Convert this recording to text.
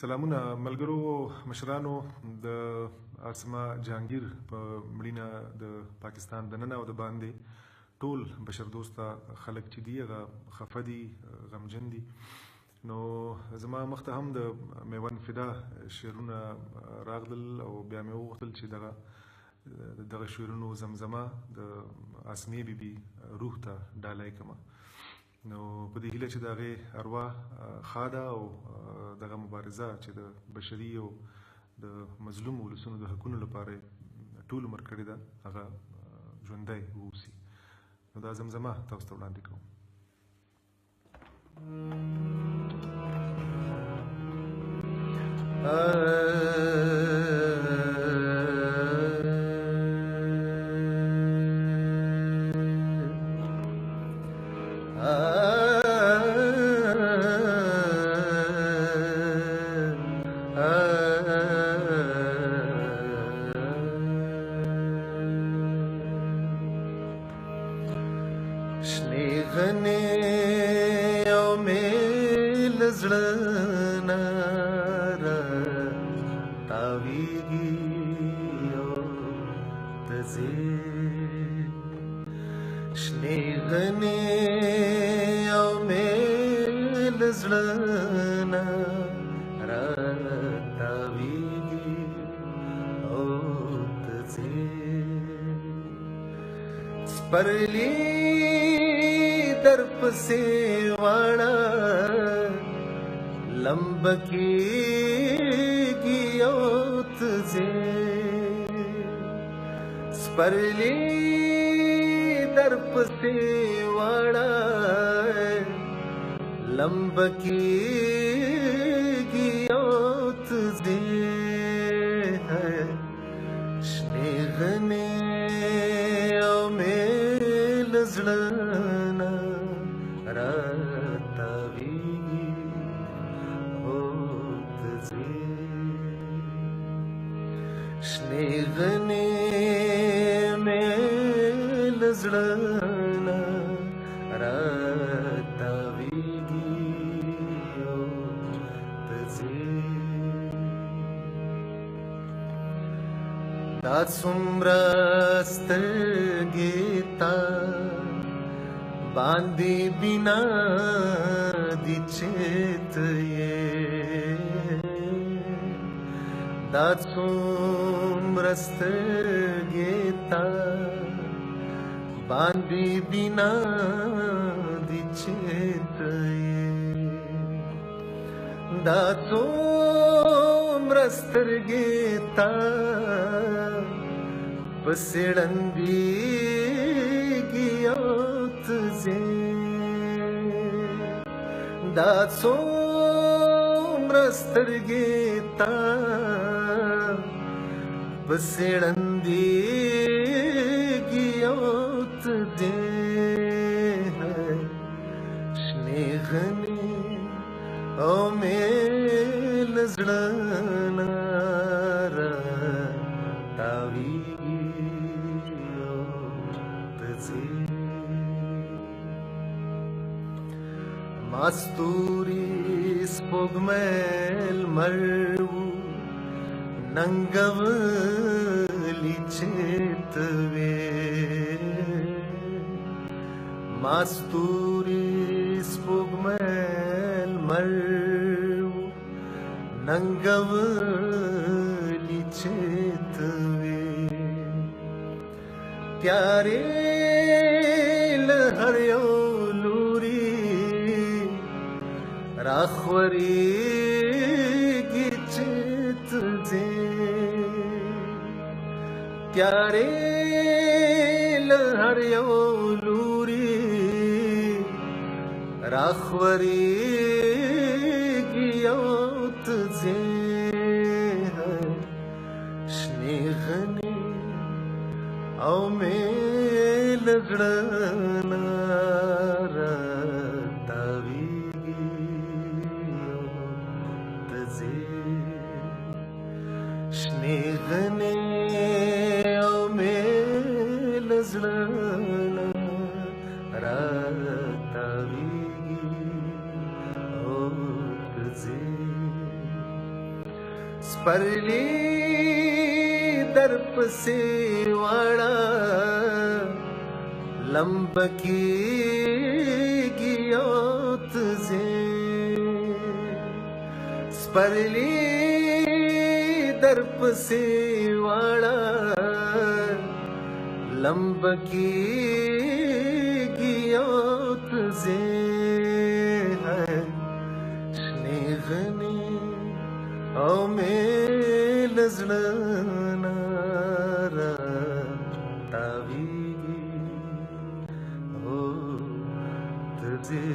سلامونه ملګرو مشرانو د اسما جهانگیر په مړینه د پاکستان دننه او د باندې ټول بشر دوسته خلک چې دي هغه خفه دي غمجن دي. نو زما مخته هم د میوند فدا شعرونه راغلل او بیا مې وغوښتل چې دغه شعرونو زمزمه د اسمې بیبي روح ته ډالۍ کړمه. نو په دې هیله چې د هغې ارواح ښاده او دغه مبارزه چې د بشري او د مظلوم ولسونو د حقونو لپاره ټول عمر کړې ده هغه ژوندی واوسي. نو دا زمزمه تاسو ته وړاندې کوم. شنیغنی او میل زړه را تاویږي او تځي شنیغنی او میل زړه را تاویږي او تځي سپرلی در پسې واړه لمبکیږي او تځې سپرلی در پسې واړه لمبکیږي او تځې شنې غنې او میل زړه شنیغنی میل زړه را تاویږي او تځي دا څومره سترګې تا باندې بنا دي چې ته دا څومره سترګې تا باندې بنا دي چې ته دا څومره سترګې تا پسې ړندېږي او تځې دا څومره سترګې تا پسې ړندېږي او تځې شنې غنې او میل زړه را تاویږي او تځې ما ستوري سپوږمۍ لمر ننګولي چې ته وې ما ستوري سپوږمۍ لمر ننګولي چې ته وې تیارې له هر یو لوري راخورېږي چې ته ځې تیارې له هر یو لوري راخورېږي او ته ځې شنې غنې او میل زړه را تاویږي او ته ځې شنې غنې او میل زړه را تاویږي او ته ځې سپرلی در پسې واړه لمبکیږي او ته ځې سپرلی در پسې واړه لمبکیږي او ته ځې شنې غنې او مې له زړه نه راټاوېږي او ته ځې